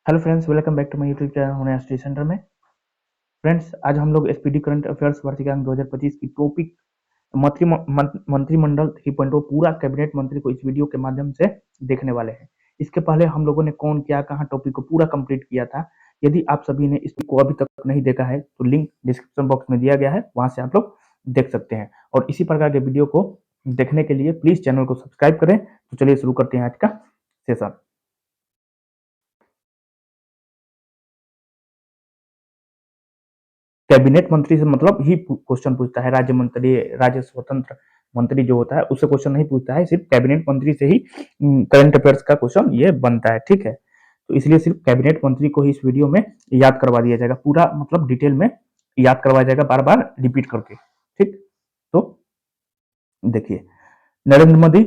Hello friends, welcome back to my YouTube channel होने study centre में। Friends, आज हम लोग एसपीडी करंट अफेयर्स वर्षिकांक 2025 की टॉपिक मंत्रिमंडल 3.0 पूरा कैबिनेट मंत्री को इस वीडियो के माध्यम से देखने वाले हैं। इसके पहले हम लोगों ने कौन क्या कहां टॉपिक को पूरा कंप्लीट किया था। यदि आप सभी ने इसको अभी तक नहीं देखा है तो लिंक डिस्क्रिप्शन बॉक्स में दिया गया है, वहां से आप लोग देख सकते हैं। और इसी प्रकार के वीडियो को देखने के लिए प्लीज चैनल को सब्सक्राइब करें। तो चलिए शुरू करते हैं आज का सेशन। कैबिनेट मंत्री से मतलब ही क्वेश्चन पूछता है। राज्य मंत्री, राज्य स्वतंत्र मंत्री जो होता है उससे क्वेश्चन नहीं पूछता है, सिर्फ कैबिनेट मंत्री से ही करंट अफेयर्स का क्वेश्चन ये बनता है। ठीक है, तो इसलिए सिर्फ कैबिनेट मंत्री को ही इस वीडियो में याद करवा दिया जाएगा, पूरा मतलब डिटेल में याद करवाया जाएगा, बार बार रिपीट करके। ठीक, तो देखिए, नरेंद्र मोदी।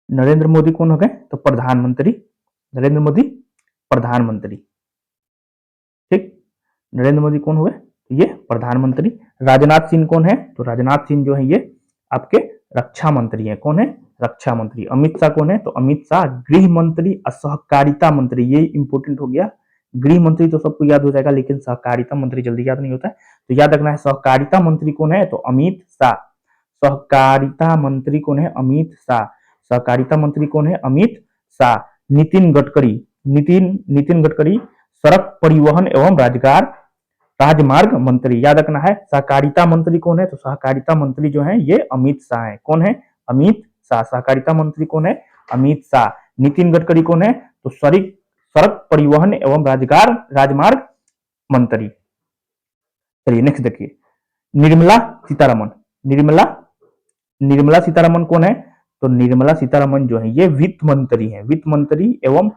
नरेंद्र मोदी कौन हो गए? तो प्रधानमंत्री। नरेंद्र मोदी प्रधानमंत्री। ठीक, नरेंद्र मोदी कौन हुए? तो ये प्रधानमंत्री। राजनाथ सिंह कौन है? तो राजनाथ सिंह जो है ये आपके रक्षा मंत्री हैं। कौन है? रक्षा मंत्री। अमित शाह कौन है? तो अमित शाह गृह मंत्री और सहकारिता मंत्री। ये इंपोर्टेंट हो गया। गृह मंत्री तो सबको याद हो जाएगा, लेकिन सहकारिता मंत्री जल्दी याद नहीं होता है, तो याद रखना है। सहकारिता मंत्री कौन है? तो अमित शाह। सहकारिता मंत्री कौन है? अमित शाह। सहकारिता मंत्री कौन है? अमित शाह। नितिन गडकरी। नितिन गडकरी सड़क परिवहन एवं राजमार्ग मंत्री। याद रखना है। सहकारिता मंत्री कौन है? तो सहकारिता मंत्री जो है ये अमित शाह है। कौन है? अमित शाह। सहकारिता मंत्री कौन है? अमित शाह। नितिन गडकरी कौन है? तो सड़क परिवहन एवं राजमार्ग मंत्री। चलिए नेक्स्ट देखिए, निर्मला सीतारमन। निर्मला निर्मला सीतारमन कौन है? तो निर्मला सीतारमन जो है ये वित्त मंत्री है। वित्त मंत्री एवं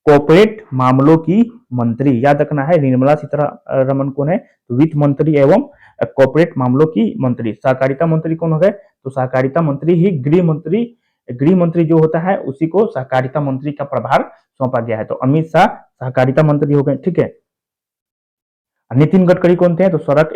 कॉर्पोरेट मामलों की मंत्री। याद रखना है, निर्मला सीतारमन कौन है? तो वित्त मंत्री एवं कॉर्पोरेट मामलों की मंत्री। सहकारिता मंत्री कौन हो गए? तो सहकारिता मंत्री ही गृह मंत्री जो होता है उसी को सहकारिता मंत्री का प्रभार सौंपा गया है। तो अमित शाह सहकारिता मंत्री हो गए। ठीक है, नितिन गडकरी कौन थे? तो सड़क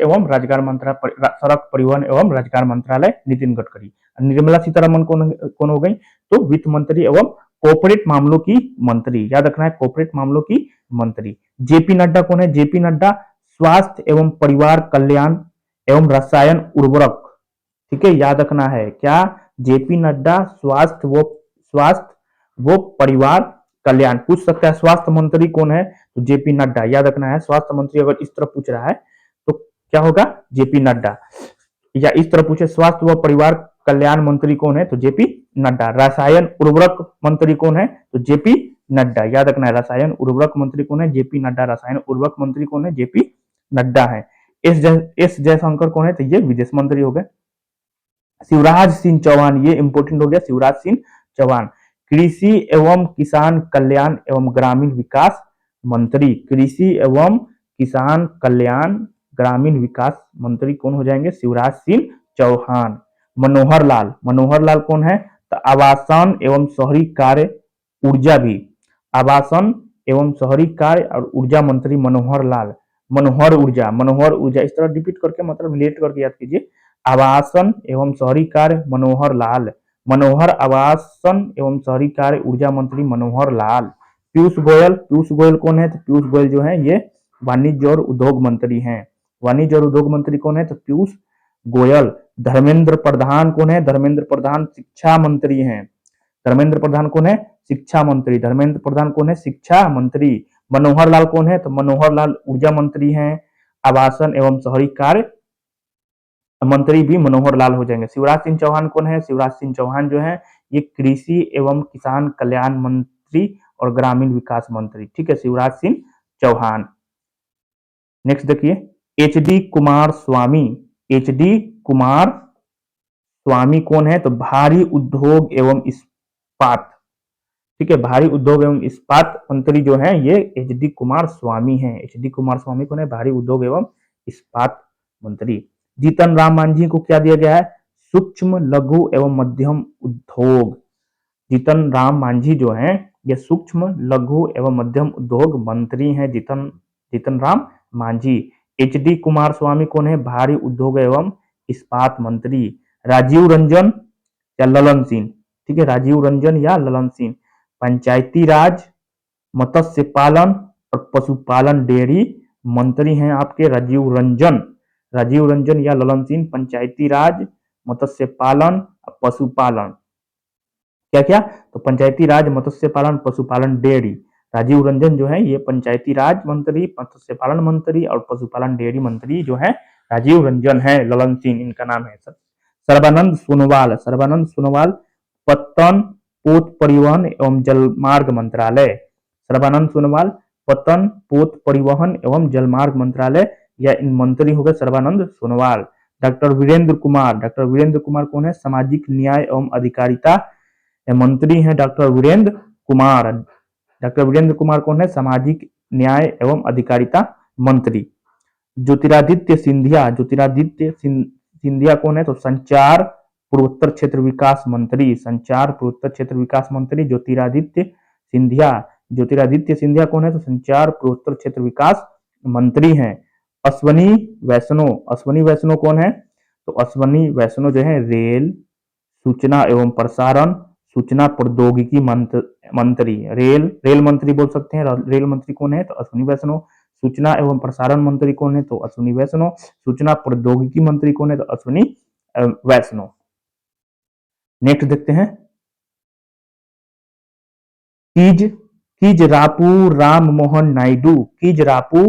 परिवहन एवं राजमार्ग मंत्रालय नितिन गडकरी। निर्मला सीतारमन कौन हो गई? तो वित्त मंत्री एवं कॉर्पोरेट मामलों की मंत्री। याद रखना है, कॉर्पोरेट मामलों की मंत्री। जेपी नड्डा कौन है? जेपी नड्डा स्वास्थ्य एवं परिवार कल्याण एवं रसायन उर्वरक। ठीक है, याद रखना है क्या? जेपी नड्डा स्वास्थ्य वो परिवार कल्याण। पूछ सकता है स्वास्थ्य मंत्री कौन है? तो जेपी नड्डा। याद रखना है, स्वास्थ्य मंत्री अगर इस तरह पूछ रहा है तो क्या होगा? जेपी नड्डा। या इस तरह पूछे स्वास्थ्य व परिवार कल्याण मंत्री कौन है? तो जेपी नड्डा। रसायन उर्वरक मंत्री कौन है? तो जेपी नड्डा। याद रखना है, रसायन उर्वरक मंत्री कौन है? जेपी नड्डा। रसायन उर्वरक मंत्री कौन है? जेपी नड्डा है। एस जयशंकर कौन है? तो ये विदेश मंत्री हो गए। शिवराज सिंह चौहान, ये इंपोर्टेंट हो गया, शिवराज सिंह चौहान कृषि एवं किसान कल्याण एवं ग्रामीण विकास मंत्री। कृषि एवं किसान कल्याण ग्रामीण विकास मंत्री कौन हो जाएंगे? शिवराज सिंह चौहान। मनोहर लाल कौन है? तो आवासन एवं शहरी कार्य ऊर्जा भी। आवासन एवं शहरी कार्य और ऊर्जा मंत्री मनोहर लाल। मनोहर ऊर्जा इस तरह रिपीट करके मतलब रिलेट करके याद कीजिए। आवासन एवं शहरी कार्य मनोहर लाल। मनोहर आवासन एवं शहरी कार्य ऊर्जा मंत्री मनोहर लाल। पीयूष गोयल कौन है? तो पीयूष गोयल जो है ये वाणिज्य और उद्योग मंत्री हैं। वाणिज्य और उद्योग मंत्री कौन है? तो पीयूष गोयल। धर्मेंद्र प्रधान कौन है? धर्मेंद्र प्रधान शिक्षा मंत्री हैं। धर्मेंद्र प्रधान कौन है? शिक्षा मंत्री। धर्मेंद्र प्रधान कौन है? शिक्षा मंत्री। मनोहर लाल कौन है? तो मनोहर लाल ऊर्जा मंत्री हैं। आवासन एवं शहरी कार्य मंत्री भी मनोहर लाल हो जाएंगे। शिवराज सिंह चौहान कौन है? शिवराज सिंह चौहान जो है ये कृषि एवं किसान कल्याण मंत्री और ग्रामीण विकास मंत्री। ठीक है, शिवराज सिंह चौहान। नेक्स्ट देखिए, एच डी कुमार स्वामी। एच डी कुमार स्वामी कौन है? तो भारी उद्योग एवं इस्पात। ठीक है, भारी उद्योग एवं इस्पात मंत्री जो है ये एच डी कुमार स्वामी है। एच डी कुमार स्वामी कौन है? भारी उद्योग एवं इस्पात मंत्री। जीतन राम मांझी को क्या दिया गया है? सूक्ष्म लघु एवं मध्यम उद्योग। जीतन राम मांझी जो है ये सूक्ष्म लघु एवं मध्यम उद्योग मंत्री हैं। जीतन राम मांझी। एच डी कुमार स्वामी कौन है? भारी उद्योग एवं इस्पात मंत्री। राजीव रंजन या ललन सिंह। ठीक है, राजीव रंजन या ललन सिंह पंचायती राज मत्स्य पालन और पशुपालन डेयरी मंत्री हैं आपके राजीव रंजन। राजीव रंजन या ललन सिंह। पंचायती राज, मत्स्य पालन, पशुपालन, क्या क्या? तो पंचायती राज, मत्स्य पालन, पशुपालन, डेयरी। राजीव रंजन जो है ये पंचायती राज मंत्री, मत्स्य पालन मंत्री और पशुपालन डेयरी मंत्री जो है राजीव रंजन है। ललन सिंह इनका नाम है। सर्बानंद सोनोवाल, सर्बानंद सोनोवाल पत्तन, पोत परिवहन एवं जलमार्ग मंत्रालय। सर्बानंद सोनोवाल पत्तन, पोत परिवहन एवं जलमार्ग मंत्रालय या इन मंत्री हो गए सर्बानंद सोनोवाल। डॉक्टर वीरेंद्र कुमार, डॉक्टर वीरेंद्र कुमार कौन है? सामाजिक न्याय एवं अधिकारिता मंत्री हैं डॉक्टर वीरेंद्र कुमार। डॉक्टर वीरेंद्र कुमार कौन है? सामाजिक न्याय एवं अधिकारिता मंत्री। ज्योतिरादित्य सिंधिया, ज्योतिरादित्य सिंधिया कौन है? तो संचार पूर्वोत्तर क्षेत्र विकास मंत्री, संचार पूर्वोत्तर क्षेत्र विकास मंत्री ज्योतिरादित्य सिंधिया। ज्योतिरादित्य सिंधिया कौन है? तो संचार पूर्वोत्तर क्षेत्र विकास मंत्री हैं। अश्वनी वैष्णव, अश्वनी वैष्णव कौन है? तो अश्वनी वैष्णव जो है रेल, सूचना एवं प्रसारण, सूचना प्रौद्योगिकी मंत्री, रेल मंत्री बोल सकते हैं। रेल मंत्री कौन है? तो अश्विनी वैष्णव। सूचना एवं प्रसारण मंत्री कौन है? तो अश्विनी वैष्णव। सूचना प्रौद्योगिकी मंत्री कौन है? तो अश्विनी वैष्णव। नेक्स्ट देखते हैं किजरापू राम मोहन नायडू, किजरापू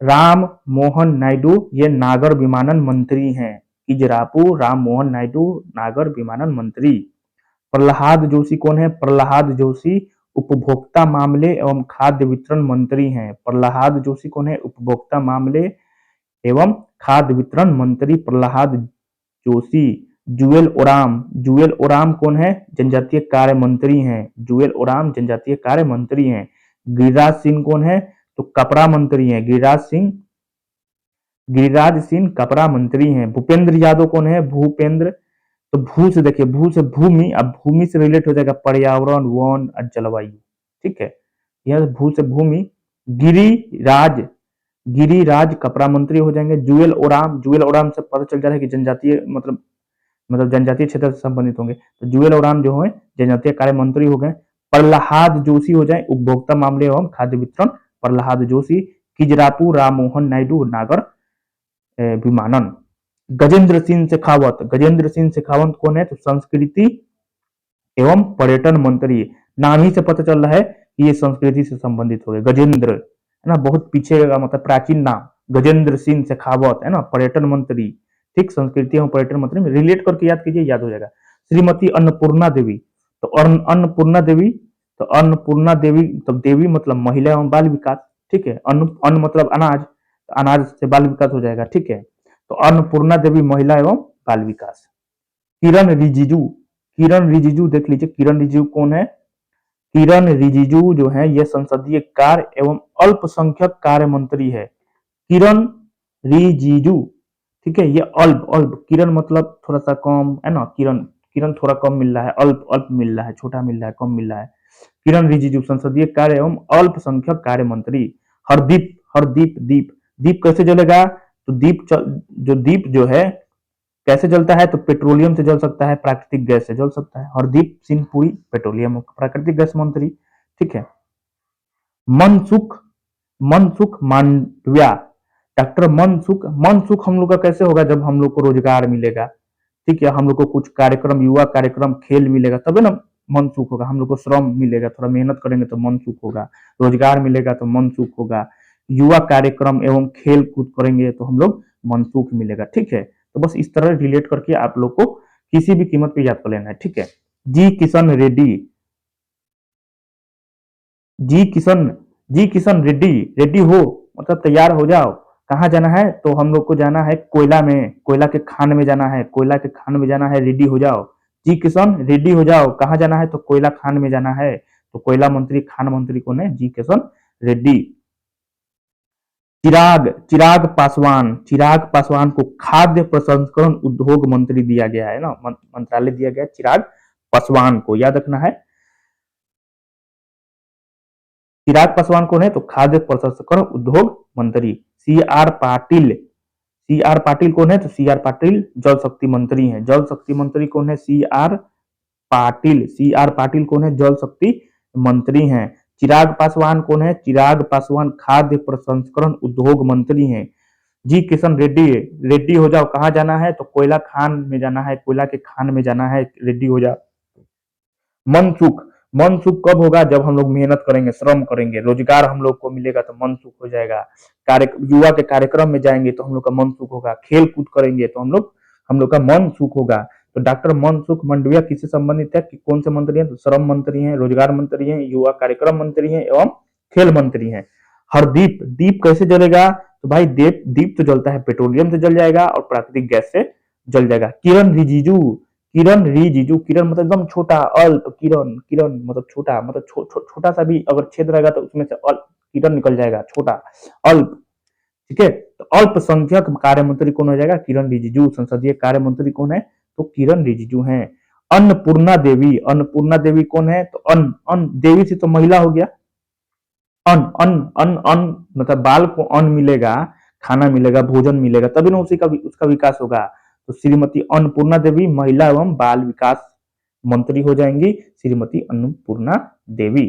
राम मोहन नायडू ये नागर विमानन मंत्री हैं। किजरापू राम मोहन नायडू नागर विमानन मंत्री। प्रहलाद जोशी कौन है? प्रहलाद जोशी उपभोक्ता मामले एवं खाद्य वितरण मंत्री हैं। प्रहलाद जोशी कौन है? उपभोक्ता मामले एवं खाद्य वितरण मंत्री प्रहलाद जोशी। जुएल ओराम, जुएल ओराम कौन है? जनजातीय कार्य मंत्री हैं। जुएल ओराम जनजातीय कार्य मंत्री हैं। गिरिराज सिंह कौन है? तो कपड़ा मंत्री हैं। गिरिराज सिंह कपड़ा मंत्री हैं। भूपेंद्र यादव कौन है? भूपेंद्र, तो भू से देखिए, भू से भूमि, अब भूमि से रिलेट हो जाएगा पर्यावरण, वन और जलवायु। ठीक है, यह भू से भूमि। गिरिराज, गिरिराज कपड़ा मंत्री हो जाएंगे। जुएल ओराम, जुएल ओराम से पता चल जा रहा है कि जनजातीय मतलब जनजातीय क्षेत्र से संबंधित होंगे। तो जुएल ओराम जो है जनजातीय कार्य मंत्री हो गए। प्रहलाद जोशी हो जाए उपभोक्ता मामले एवं खाद्य वितरण, प्रहलाद जोशी। किजरापू राम मोहन नायडू नागर विमानन। गजेंद्र सिंह शेखावत, गजेंद्र सिंह शेखावत कौन है? तो संस्कृति एवं पर्यटन मंत्री। नाम ही से पता चल रहा है कि ये संस्कृति से संबंधित हो गए। गजेंद्र है ना, बहुत पीछे का मतलब प्राचीन नाम गजेंद्र सिंह शेखावत है ना, पर्यटन मंत्री। ठीक, संस्कृति एवं पर्यटन मंत्री में रिलेट करके याद कीजिए, याद हो जाएगा। श्रीमती अन्नपूर्णा देवी, तो अन्नपूर्णा देवी, तो अन्नपूर्णा देवी, तो देवी मतलब महिला एवं बाल विकास। ठीक है, अन्न मतलब अनाज, अनाज से बाल विकास हो जाएगा। ठीक है, तो अन्नपूर्णा देवी महिला एवं बाल विकास। किरण रिजिजू, किरण रिजिजू देख लीजिए, किरण रिजिजू कौन है? किरण रिजिजू जो है ये संसदीय कार्य एवं अल्पसंख्यक कार्य मंत्री है। किरण रिजिजू, ठीक है, ये अल्प, अल्प किरण मतलब थोड़ा सा कम है ना, किरण, किरण थोड़ा कम मिल रहा है, अल्प अल्प मिल रहा है, छोटा मिल रहा है, कम मिल रहा है। किरण रिजिजू संसदीय कार्य एवं अल्पसंख्यक कार्य मंत्री। हरदीप, हरदीप दीप, दीप कैसे जलेगा? तो दीप जो है कैसे जलता है? तो पेट्रोलियम से जल सकता है, प्राकृतिक गैस से जल सकता है। हरदीप सिंह पुरी पेट्रोलियम प्राकृतिक गैस मंत्री। ठीक है, मनसुख, मनसुख मांडविया, डॉक्टर मनसुख, मनसुख हम लोग का कैसे होगा? जब हम लोग को रोजगार मिलेगा। ठीक है, हम लोग को कुछ कार्यक्रम, युवा कार्यक्रम, खेल मिलेगा, तभी ना मन सुख होगा। हम लोग को श्रम मिलेगा, थोड़ा मेहनत करेंगे तो मन सुख होगा। रोजगार मिलेगा तो मन सुख होगा। युवा कार्यक्रम एवं खेल कूद करेंगे तो हम लोग मन सुख मिलेगा। ठीक है, तो बस इस तरह रिलेट करके आप लोग को किसी भी कीमत पे याद कर लेना है। ठीक है, जी किशन रेड्डी, जी किशन, जी किशन रेड्डी, रेड्डी हो मतलब तैयार हो जाओ। कहाँ जाना है? तो हम लोग को जाना है कोयला में, कोयला के खान में जाना है, कोयला के खान में जाना है, रेडी हो जाओ। जी किशन रेडी हो जाओ। कहाँ जाना है? तो कोयला खान में जाना है। तो कोयला मंत्री, खान मंत्री कौन है? जी किशन रेड्डी। चिराग, चिराग पासवान, चिराग पासवान को खाद्य प्रसंस्करण उद्योग मंत्री दिया गया है ना, मंत्रालय दिया गया चिराग पासवान को, याद रखना है। चिराग पासवान कौन है? तो खाद्य प्रसंस्करण उद्योग मंत्री। C R Patil, C R Patil कौन है? तो सी आर पाटिल जल शक्ति मंत्री हैं। जल शक्ति मंत्री कौन है? C R Patil, C R Patil कौन है? जल शक्ति मंत्री हैं। चिराग पासवान कौन है? चिराग पासवान खाद्य प्रसंस्करण उद्योग मंत्री हैं। जी किशन रेड्डी, रेड्डी हो जाओ। कहाँ जाना है? तो कोयला खान में जाना है, कोयला के खान में जाना है, रेड्डी हो जाओ। मन सुख, मन सुख कब होगा? जब हम लोग मेहनत करेंगे, श्रम करेंगे, रोजगार हम लोग को मिलेगा तो मन सुख हो जाएगा। कार्य युवा के कार्यक्रम में जाएंगे तो हम लोग का मन सुख होगा। खेल कूद करेंगे तो हम लोग का मन सुख होगा। तो डॉक्टर मनसुख मंडविया किससे संबंधित है? कि कौन से मंत्री हैं? तो श्रम मंत्री हैं, रोजगार मंत्री हैं, युवा कार्यक्रम मंत्री हैं एवं खेल मंत्री हैं। हरदीप, दीप कैसे जलेगा? तो भाई दीप दीप तो जलता है पेट्रोलियम से जल जाएगा और प्राकृतिक गैस से जल जाएगा। किरण रिजिजू, किरण रिजिजू, किरण मतलब एकदम छोटा, अल्प, किरण, किरण मतलब छोटा, मतलब छोटा सा भी अगर छेद रहेगा तो उसमें से अल्प किरण निकल जाएगा, छोटा, अल्प। ठीक है, तो अल्पसंख्यक कार्य मंत्री कौन हो जाएगा? किरण रिजिजू। संसदीय कार्य मंत्री कौन है? तो किरण रिजिजू हैं। अन्नपूर्णा देवी, अन्नपूर्णा देवी कौन है? तो अन्न, अन्न देवी से तो महिला हो गया। अन्न, अन्न, अन्न, अन्न मतलब बाल को अन्न मिलेगा, खाना मिलेगा, भोजन मिलेगा, तभी ना उसका विकास होगा। तो श्रीमती अन्नपूर्णा देवी महिला एवं बाल विकास मंत्री हो जाएंगी, श्रीमती अन्नपूर्णा देवी।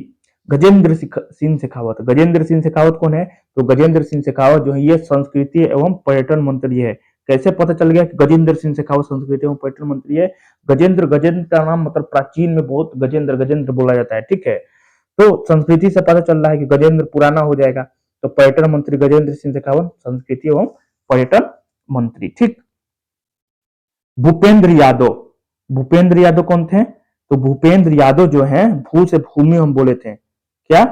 गजेंद्र सिंह शेखावत, गजेंद्र सिंह शेखावत कौन है? तो गजेंद्र सिंह शेखावत जो है ये संस्कृति एवं पर्यटन मंत्री है। कैसे पता चल गया कि गजेंद्र सिंह शेखावत संस्कृति एवं पर्यटन मंत्री है? गजेंद्र, गजेंद्र का नाम मतलब प्राचीन में बहुत गजेंद्र गजेंद्र बोला जाता है। ठीक है, तो संस्कृति से पता चल रहा है कि गजेंद्र पुराना हो जाएगा। तो पर्यटन मंत्री गजेंद्र सिंह शेखावत, संस्कृति एवं पर्यटन मंत्री। ठीक। भूपेंद्र यादव, भूपेंद्र यादव कौन थे? तो भूपेंद्र यादव जो है भू से भूमि हम बोले थे क्या?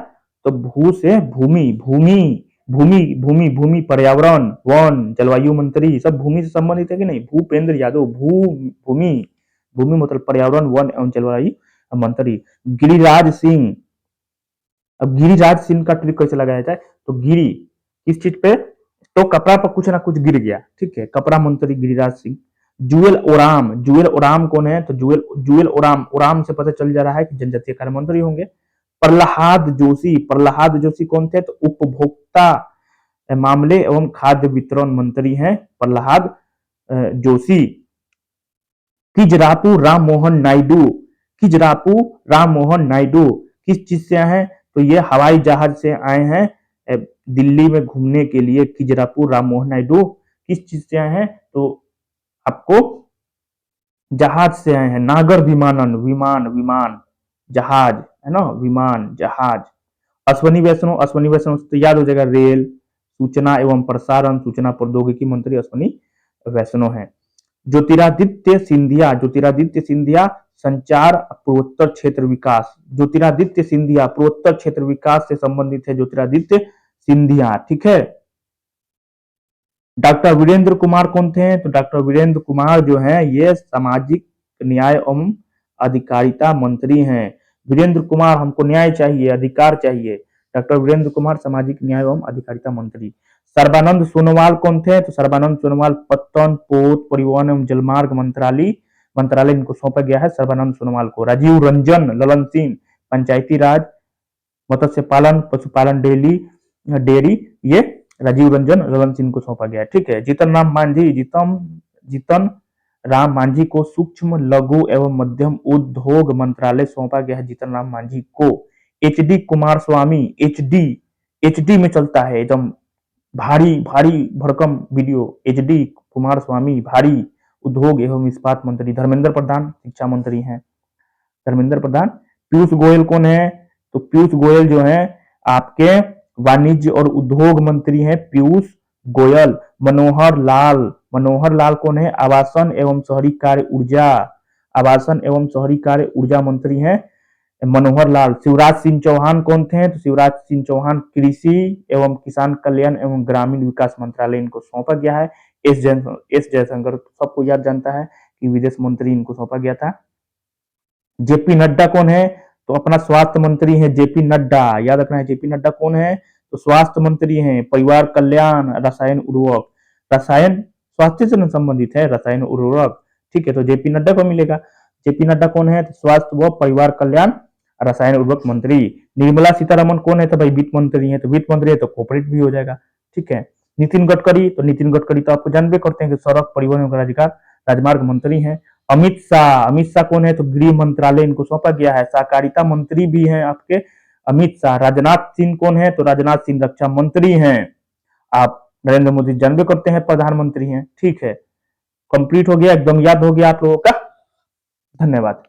तो भू से भूमि, भूमि, भूमि, भूमि, भूमि, पर्यावरण, वन, जलवायु मंत्री, सब भूमि से संबंधित है कि नहीं? भूपेंद्र यादव, भूमि, भूमि मतलब पर्यावरण, वन एवं जलवायु मंत्री। गिरिराज सिंह, अब गिरिराज सिंह का ट्रिक कैसे लगाया जाए? तो गिरी किस चीज पे? तो कपड़ा पर कुछ ना कुछ गिर गया। ठीक है, कपड़ा मंत्री गिरिराज सिंह। जुएल ओराम, जुएल ओराम कौन है? तो जुएल ओराम, ओराम से पता चल जा रहा है कि जनजातीय कार्य मंत्री होंगे। प्रहलाद जोशी, प्रहलाद जोशी कौन थे? तो उपभोक्ता मामले एवं खाद्य वितरण मंत्री हैं प्रहलाद जोशी। किजरापू राम मोहन नायडू, किजरापू राम मोहन नायडू किस चीज से आए हैं? तो ये हवाई जहाज से आए हैं दिल्ली में घूमने के लिए। किजरापू राम मोहन नायडू किस चीज से आए हैं? तो आपको जहाज से आए हैं। नागर विमानन, विमान, विमान, जहाज है ना, विमान, जहाज। अश्वनी वैष्णव, अश्वनी वैष्णव तो याद हो जाएगा, रेल, सूचना एवं प्रसारण, सूचना प्रौद्योगिकी मंत्री अश्वनी वैष्णव है। ज्योतिरादित्य सिंधिया, ज्योतिरादित्य सिंधिया संचार पूर्वोत्तर क्षेत्र विकास, ज्योतिरादित्य सिंधिया पूर्वोत्तर क्षेत्र विकास से संबंधित है ज्योतिरादित्य सिंधिया। ठीक है। डॉक्टर वीरेंद्र कुमार कौन थे? तो डॉक्टर वीरेंद्र कुमार जो है ये सामाजिक न्याय एवं अधिकारिता मंत्री हैं। वीरेंद्र कुमार, हमको न्याय चाहिए, अधिकार चाहिए। डॉक्टर वीरेंद्र कुमार सामाजिक न्याय एवं अधिकारिता मंत्री। सर्बानंद सोनोवाल कौन थे? तो सर्बानंद सोनोवाल पत्तन, पोत, परिवहन एवं जलमार्ग मंत्रालय इनको सौंपा गया है सर्बानंद सोनोवाल को। राजीव रंजन ललन सिंह पंचायती राज, मत्स्य पालन, पशुपालन, डेयरी, ये राजीव रंजन ललन सिंह को सौंपा गया है। ठीक है। जीतन राम मांझी, जीतन राम मांझी को सूक्ष्म लघु एवं मध्यम उद्योग मंत्रालय सौंपा गया है जीतन राम मांझी को। एच डी कुमार स्वामी, एचडी में चलता है एकदम भारी भारी भरकम वीडियो। एच डी कुमार स्वामी भारी उद्योग एवं इस्पात मंत्री। धर्मेंद्र प्रधान शिक्षा मंत्री हैं, धर्मेंद्र प्रधान। पीयूष गोयल कौन है? तो पीयूष गोयल जो है आपके वाणिज्य और उद्योग मंत्री हैं, पीयूष गोयल। मनोहर लाल कौन है? आवासन एवं शहरी कार्य ऊर्जा, आवासन एवं शहरी कार्य ऊर्जा मंत्री हैं मनोहर लाल। शिवराज सिंह चौहान कौन थे? तो शिवराज सिंह चौहान कृषि एवं किसान कल्याण एवं ग्रामीण विकास मंत्रालय इनको सौंपा गया है। एस जयशंकर सबको याद जानता है कि विदेश मंत्री इनको सौंपा गया था। जेपी नड्डा कौन है? तो अपना स्वास्थ्य मंत्री है जेपी नड्डा, याद रखना है। जेपी नड्डा कौन है? तो स्वास्थ्य मंत्री हैं। परिवार कल्याण, रसायन उर्वरक, रसायन स्वास्थ्य से संबंधित है, रसायन उर्वरक। ठीक है, तो जेपी नड्डा को मिलेगा। जेपी नड्डा कौन है? तो स्वास्थ्य व परिवार कल्याण रसायन उर्वरक मंत्री। निर्मला सीतारमन कौन है? तो भाई वित्त मंत्री है, तो वित्त मंत्री है तो कॉर्पोरेट भी हो जाएगा। ठीक है। नितिन गडकरी, तो नितिन गडकरी तो आपको जानबे करते हैं कि सड़क परिवहन एवं राजमार्ग मंत्री हैं। अमित शाह कौन है? तो गृह मंत्रालय इनको सौंपा गया है। सहकारिता मंत्री भी हैं आपके अमित शाह। राजनाथ सिंह कौन है? तो राजनाथ सिंह रक्षा मंत्री हैं। आप नरेंद्र मोदी जानबे करते हैं प्रधानमंत्री हैं। ठीक है, कंप्लीट हो गया, एकदम याद हो गया आप लोगों का। धन्यवाद।